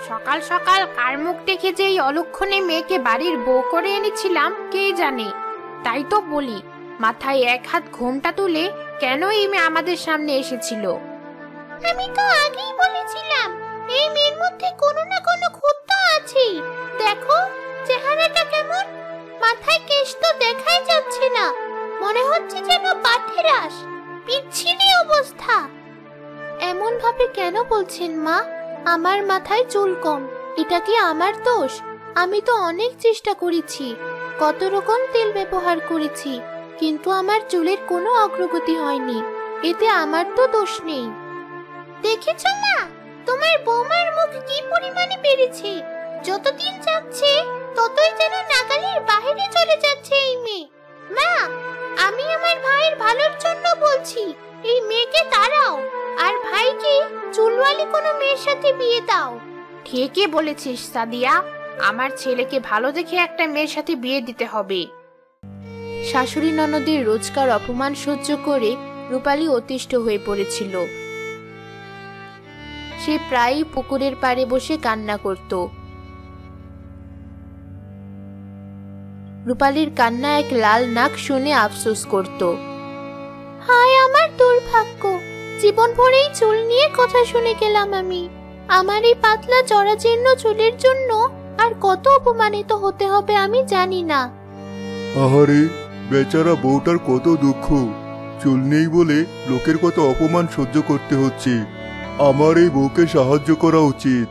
সকাল সকাল কার মুখ দেখে যে এই অলক্ষণে মেয়েকে বাড়ির বউ করে এনেছিলাম কে জানে। তাই তো বলি, মাথায় এক হাত ঘোমটা তুলে কেন এই মেয়ে আমাদের সামনে এসেছিল। আমি তো আগেই বলেছিলাম এই মেয়ের মধ্যে কোনো না কোনো খুঁত তো আছে। দেখো চেহারাটা কেমন, মাথায় কেশ তো দেখাই যাচ্ছে না, মনে হচ্ছে যেন পাঠেরাস, বিচ্ছিরি অবস্থা। এমন ভাবে কেন বলছেন মা? আমার মাথায় চুল কম, এটা কি আমার দোষ? আমি তো অনেক চেষ্টা করেছি, কত রকম তেল ব্যবহার করেছি, কিন্তু আমার চুলের কোনো অগ্রগতি হয়নি। এতে আমার তো দোষ নেই। দেখেছো মা, তোমার বৌমার মুখ কি পরিমাণে বেড়েছে। যতদিন যাচ্ছে ততই যেন নাগালের বাইরে চলে যাচ্ছে এই মেয়ে। মা, আমি আমার ভাইয়ের ভালোর জন্য বলছি, এই মেয়েকে তাড়াও আর ভাইকে চুলওয়ালি কোনো মেয়ের সাথে বিয়ে দাও। ঠিকই বলেছিস সাদিয়া, আমার ছেলেকে ভালো দেখে একটা মেয়ের সাথে বিয়ে দিতে হবে। শাশুড়ি ননদের রোজকার অপমান সহ্য করে রূপালী অতিষ্ঠ হয়ে পড়েছিল। সে প্রায়ই পুকুরের পাড়ে বসে কান্না করত। রূপালীর কান্না এক লাল নাক শুনে আফসোস করত। হায় আমার দুর্ভাগ্য, জীবন ভরেই চুল নিয়ে কথা শুনে গেলাম আমি। আমার এই পাতলা জরাজীর্ণ চুলের জন্য আর কত অপমানিত হতে হবে আমি জানি না। আহারে, বেচারা বউটার কত দুঃখ, চুল নেই বলে লোকের কত অপমান সহ্য করতে হচ্ছে। আমার এই বউকে সাহায্য করা উচিত।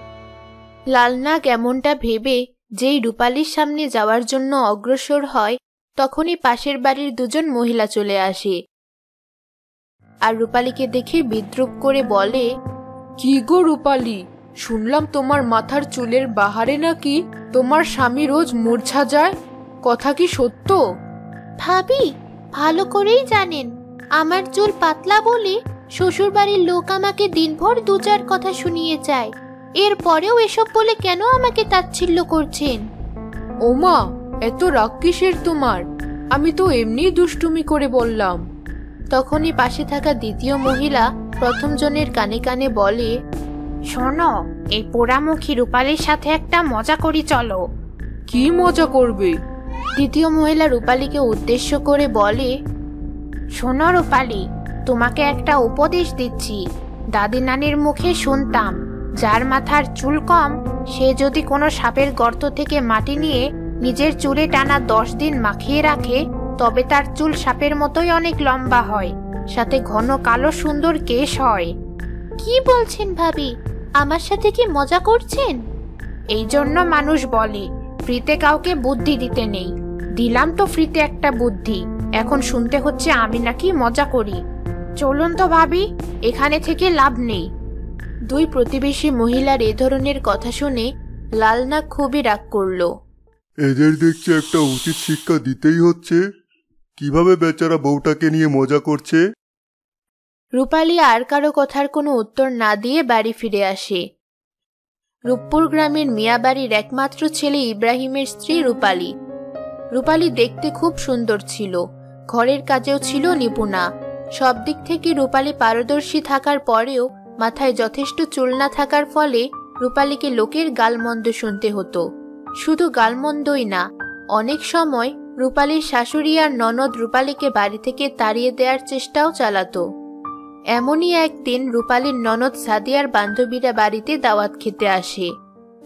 লালনাগ এমনটা ভেবে যেই রূপালীর সামনে যাওয়ার জন্য অগ্রসর হয়, তখনই পাশের বাড়ির দুজন মহিলা চলে আসে আর রূপালীকে দেখে বিদ্রূপ করে বলে, কি গো রূপালী, শুনলাম তোমার মাথার চুলের বাহারে নাকি তোমার স্বামী রোজ মূর্ছা যায়, কথা কি সত্য? ভাবি ভালো করেই জানেন আমার চুল পাতলা বলে শ্বশুর বাড়ির লোক আমাকে দিনভর দু চার কথা শুনিয়ে যায়। এরপরেও এসব বলে কেন আমাকে তাচ্ছিল্য করছেন? ওমা, এত রাগ কিসের তোমার? আমি তো এমনি দুষ্টুমি করে বললাম। তখনই পাশে থাকা দ্বিতীয় মহিলা প্রথম জনের কানে কানে বলে, শোনো, এই পোড়ামুখী রূপালীর সাথে একটা মজা করি চলো। কি মজা করবে? দ্বিতীয় মহিলা রূপালীকে উদ্দেশ্য করে বলে, শোনো রূপালী, তোমাকে একটা উপদেশ দিচ্ছি। দাদি নানির মুখে শুনতাম, যার মাথার চুল কম সে যদি কোনো সাপের গর্ত থেকে মাটি নিয়ে নিজের চুলে টানা 10 দিন মাখিয়ে রাখে, তবে তার চুল সাপের মতোই অনেক লম্বা হয়, সাথে ঘন কালো সুন্দর কেশ হয়। কি বলছেন ভাবি, আমার সাথে কি মজা করছেন? এই জন্য মানুষ বলে ফ্রিতে কাউকে বুদ্ধি দিতে নেই। দিলাম তো ফ্রিতে একটা বুদ্ধি, এখন শুনতে হচ্ছে আমি নাকি মজা করি। চলুন তো ভাবি, এখানে থেকে লাভ নেই। দুই প্রতিবেশী মহিলার এ ধরনের কথা শুনে লালনাগ খুবই রাগ করল। এদের দেখছি একটা উচিত শিক্ষা দিতেই হচ্ছে। কিভাবে বেচারা বউটাকে নিয়ে মজা করছে। রূপালী আর কারো কথার কোনো উত্তর না দিয়ে বাড়ি ফিরে আসে। রূপপুর গ্রামের মিয়াবাড়ির একমাত্র ছেলে ইব্রাহিমের স্ত্রী রূপালী। রূপালী দেখতে খুব সুন্দর ছিল, ঘরের কাজেও ছিল নিপুণা। সব দিক থেকে রূপালী পারদর্শী থাকার পরেও মাথায় যথেষ্ট চুল না থাকার ফলে রূপালীকে লোকের গালমন্দ শুনতে হতো। শুধু গালমন্দই না, অনেক সময় রূপালীর শাশুড়ি আর ননদ রূপালীকে বাড়ি থেকে তাড়িয়ে দেওয়ার চেষ্টাও চালাতো। এমনই একদিন রূপালীর ননদ সাদিয়ার বান্ধবীরা বাড়িতে দাওয়াত খেতে আসে।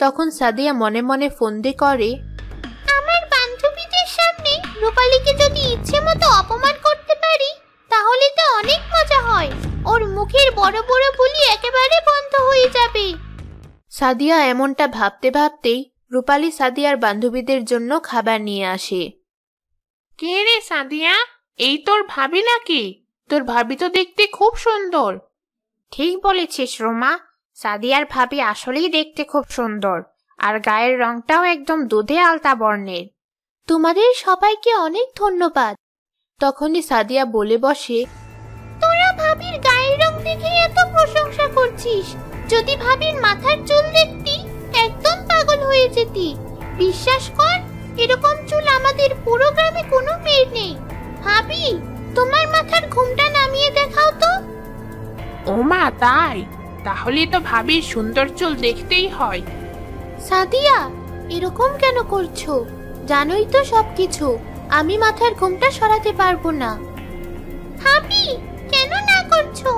তখন সাদিয়া মনে মনে ফন্দি করে, আমার বান্ধবীদের সামনে রূপালীকে যদি ইচ্ছে মতো অপমান করতে পারি তাহলে তো অনেক মজা হয়, ওর মুখের বড় বড় বুলি একেবারে বন্ধ হয়ে যাবে। সাদিয়া এমনটা ভাবতে ভাবতেই রূপালী সাদিয়ার বান্ধবীদের জন্য খাবার নিয়ে আসে। কে রে সাদিয়া, এই তোর ভাবি নাকি? তোর ভাবি তো দেখতে খুব সুন্দর। ঠিক বলেছিস রোমা, সাদিয়ার ভাবি আসলেই দেখতে খুব সুন্দর, আর গায়ের রংটাও একদম দুধে আলতা বর্ণের। তোমাদের সবাইকে অনেক ধন্যবাদ। তখনই সাদিয়া বলে বসে, তোরা ভাবির গায়ের রং দেখে এত প্রশংসা করছিস, যদি ভাবির মাথার চুল দেখতি একদম পাগল হয়ে যেতি। বিশ্বাস কর, এরকম চুল আমাদের পুরো গ্রামে কোনো মেয়ের নেই। ভাবি, তোমার মাথার ঘুমটা নামিয়ে দেখাও তো। ও মা, তাই? তাহলে তো ভাবির সুন্দর চুল দেখতেই হয়। সাদিয়া, এরকম কেন করছো? জানোই তো সবকিছু। আমি মাথার ঘুমটা সরাতে পারবো না। ভাবি, কেন না করছো?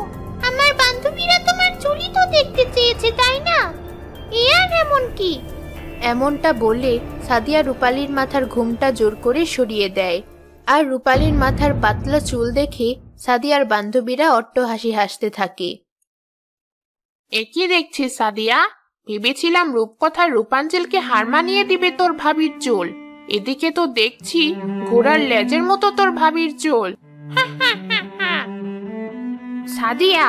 আমার বান্ধবীরা তোমার চুলই তো দেখতে চেয়েছে, তাই না? এ আর এমন কি? এমনটা বলে সাদিয়া রূপালীর মাথার ঘুমটা জোর করে সরিয়ে দেয়। আর রূপালীর মাথার পাতলা চুল দেখে সাদিয়ার বান্ধবীরা অট্টহাসি হাসতে থাকে। এ কি দেখছিস সাদিয়া? ভেবেছিলাম রূপকথার রূপাঞ্জলকে হার মানিয়ে দিবে তোর ভাবির চুল। এদিকে তো দেখছি ঘোড়ার লেজের মতো তোর ভাবির চুল। সাদিয়া,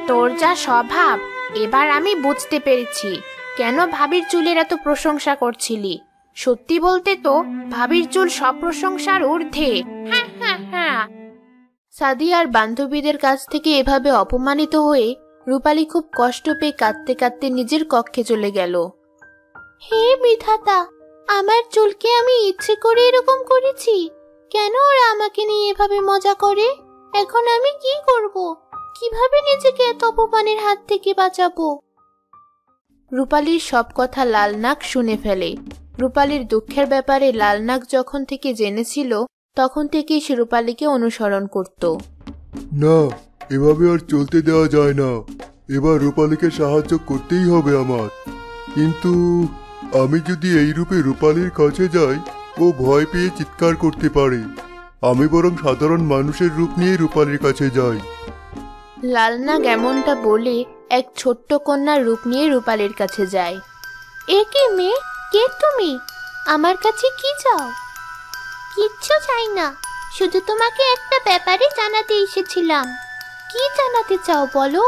তোর যা স্বভাব, এবার আমি বুঝতে পেরেছি কেন ভাবির চুলের এত প্রশংসা করছিলি। সত্যি বলতে তো ভাবির চুল সব প্রশংসার ঊর্ধ্বে। সাদিয়ার বান্ধবীদের কাছ থেকে এভাবে অপমানিত হয়ে রূপালী খুব কষ্ট পেয়ে কাঁদতে কাঁদতে নিজের কক্ষে চলে গেল। হে বিধাতা, আমার চুলকে আমি ইচ্ছে করে এরকম করেছি? কেন ওরা আমাকে নিয়ে এভাবে মজা করে? এখন আমি কি করব? কিভাবে নিজেকে এত অপমানের হাত থেকে বাঁচাবো? রূপালীর সব কথা লালনাগ শুনে ফেলে। রূপালীর দুঃখের ব্যাপারে লালনাগ যখন থেকে জেনেছিল তখন থেকেই সে রূপালীকে অনুসরণ করত। না, এভাবে আর চলতে দেওয়া যায় না। এবার রূপালীকে সাহায্য করতেই হবে আমার। কিন্তু আমি যদি এই রূপে রূপালীর কাছে যাই, ও ভয় পেয়ে চিৎকার করতে পারে। আমি বরং সাধারণ মানুষের রূপ নিয়ে রূপালীর কাছে যাই। লালনাগ এমনটা বলে এক ছোট্ট কন্যার রূপ নিয়ে রূপালীর কাছে যায়। এ কি মেয়ে, কে তুমি? আমার কাছে কি চাও? কিচ্ছু চাই না, শুধু তোমাকে একটা ব্যাপারে জানাতে এসেছিলাম। কি জানাতে চাও বলো?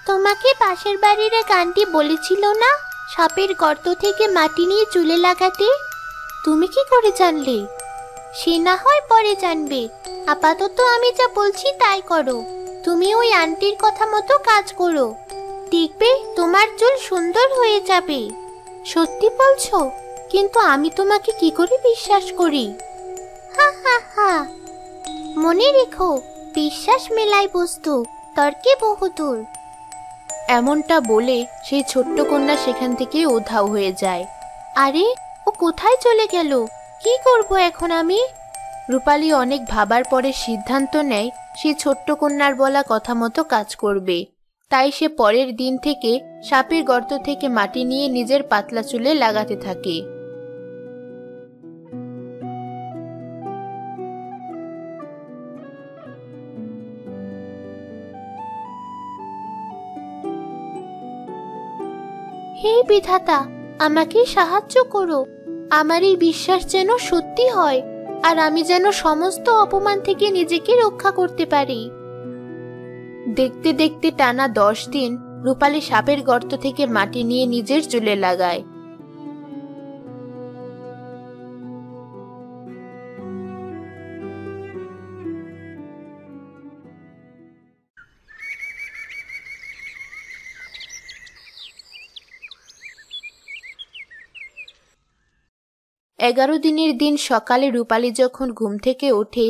তোমাকে পাশের বাড়ির এক আন্টি বলেছিল না সাপের গর্ত থেকে মাটি নিয়ে চুলে লাগাতে? তুমি কি করে জানলে? সে না হয় পরে জানবে, আপাতত আমি যা বলছি তাই করো। তুমি ওই আন্টির কথা মতো কাজ করো, দেখবে তোমার চুল সুন্দর হয়ে যাবে। সত্যি বলছো? কিন্তু আমি তোমাকে কি করে বিশ্বাস করি? হা হা হা, মনে রেখো, বিশ্বাস মেলাই বস্তু, তর্কে বহুদূর। এমনটা বলে সেই ছোট্ট কন্যা সেখান থেকে উধাও হয়ে যায়। আরে, ও কোথায় চলে গেল? কি করব এখন আমি? রূপালী অনেক ভাবার পরে সিদ্ধান্ত নেয় সে ছোট্ট কন্যার বলা কথা মতো কাজ করবে। তাই সে পরের দিন থেকে সাপের গর্ত থেকে মাটি নিয়ে নিজের পাতলা চুলে লাগাতে থাকে। হে বিধাতা, আমাকে সাহায্য করো। আমার এই বিশ্বাস যেন সত্যি হয়, আর আমি যেন সমস্ত অপমান থেকে নিজেকে রক্ষা করতে পারি। দেখতে দেখতে টানা 10 দিন রূপালী সাপের গর্ত থেকে মাটি নিয়ে নিজের চুলে লাগায়। এগারো দিনের দিন সকালে রূপালী যখন ঘুম থেকে ওঠে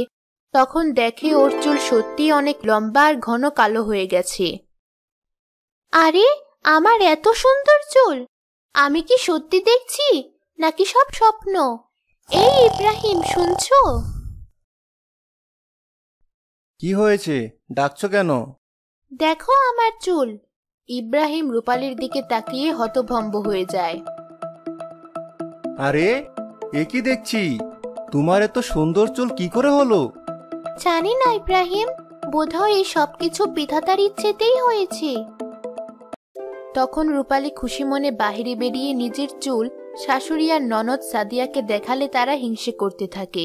তখন দেখে ওর চুল সত্যিই অনেক লম্বা আর ঘন কালো হয়ে গেছে। আরে, আমার এত সুন্দর চুল! আমি কি সত্যি দেখছি নাকি সব স্বপ্ন? এই ইব্রাহিম, শুনছো? কি হয়েছে? ডাকছো কেন? দেখো আমার চুল। ইব্রাহিম রূপালীর দিকে তাকিয়ে হতভম্ব হয়ে যায়। আরে, এ কি দেখছি? তোমার এত সুন্দর চুল কি করে হলো? জানি না ইব্রাহিম, বোধহয় এই সবকিছু বিধাতার ইচ্ছেতেই হয়েছে। তখন রূপালী খুশি মনে বাহিরে বেরিয়ে নিজের চুল শাশুড়ি আর ননদ সাদিয়াকে দেখালে তারা হিংসে করতে থাকে।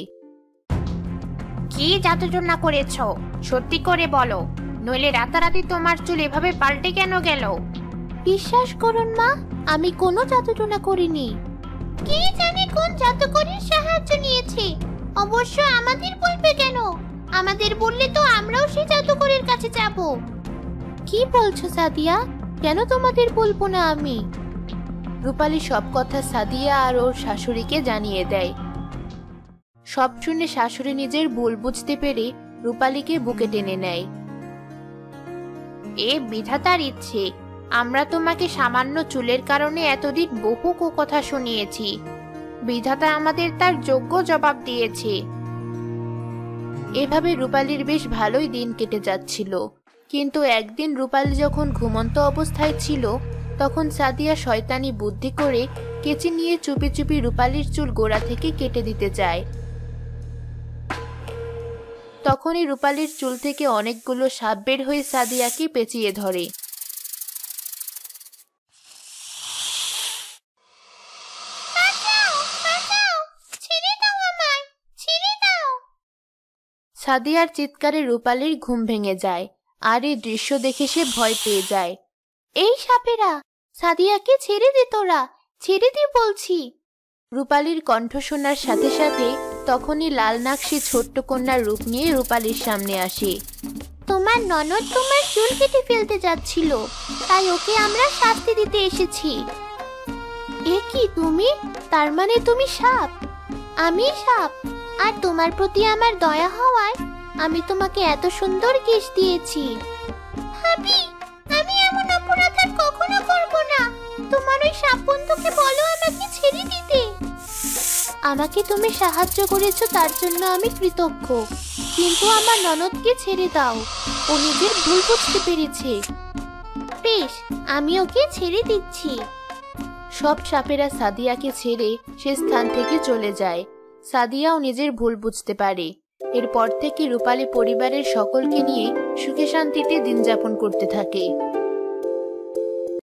কি জাদুটনা করেছো? সত্যি করে বলো, নইলে রাতারাতি তোমার চুল এভাবে পাল্টে কেন গেল? বিশ্বাস করুন মা, আমি কোনো জাদুটনা করিনি। কি জানি কোন জাদুকরের সাহায্য নিয়েছে। অবশ্য আমাদের বলবে কেন? আমাদের বললে তো আমরাও সেই জাদুকরের কাছে যাব। কি বলছো সাদিয়া? কেন তোমাদের বলবো না আমি? রূপালী সব কথা সাদিয়া আর ওর শাশুড়িকে জানিয়ে দেয়। সব শুনে শাশুড়ি নিজের ভুল বুঝতে পেরে রূপালীকে বুকে টেনে নেয়। এ বিধাতার ইচ্ছে, আমরা তোমাকে সামান্য চুলের কারণে এতদিন বহু কুকথা শুনিয়েছি। বিধাতা আমাদের তার যোগ্য জবাব দিয়েছে। এভাবে রূপালীর বেশ ভালোই দিন কেটে যাচ্ছিল। কিন্তু একদিন রূপালী যখন ঘুমন্ত অবস্থায় ছিল, তখন সাদিয়া শয়তানি বুদ্ধি করে কেচি নিয়ে চুপি চুপি রূপালীর চুল গোড়া থেকে কেটে দিতে চায়। তখনই রূপালীর চুল থেকে অনেকগুলো সাপ বের হয়ে সাদিয়াকে পেঁচিয়ে ধরে। সাদিয়ার চিৎকারে রূপালীর ঘুম ভেঙে যায়, আর এই দৃশ্য দেখে সে ভয় পেয়ে যায়। এই সাপেরা, সাদিয়াকে ছেড়ে দে তোরা, ছেড়ে দে বলছি। রূপালীর কণ্ঠ শোনার সাথে সাথে তখনই লাল নাকশি ছোট্ট কন্যার রূপ নিয়ে রূপালীর সামনে আসে। তোমার ননদ তোমার চুল কেটে ফেলতে যাচ্ছিল, তাই ওকে আমরা শাস্তি দিতে এসেছি। এ কি তুমি? তার মানে তুমি সাপ? আমি সাপ, আর তোমার প্রতি আমার দয়া হওয়ায় আমি তোমাকে এত সুন্দর কেশ দিয়েছি। ভাবি, আমি এমন অপরাধ আর কখনো করব না। তোমার ওই সাপ বন্ধুকে বলো আমাকে ছেড়ে দিতে। আমাকে তুমি সাহায্য করেছো, তার জন্য আমি কৃতজ্ঞ, কিন্তু আমার ননদকে ছেড়ে দাও। ও নিজের ভুল বুঝতে পেরেছে। বেশ, আমি ওকে ছেড়ে দিচ্ছি। সব সাপেরা সাদিয়াকে ছেড়ে সে স্থান থেকে চলে যায়। সাদিয়াও নিজের ভুল বুঝতে পারে। এরপর থেকে রূপালী পরিবারের সকলকে নিয়ে সুখে শান্তিতে দিন যাপন করতে থাকে।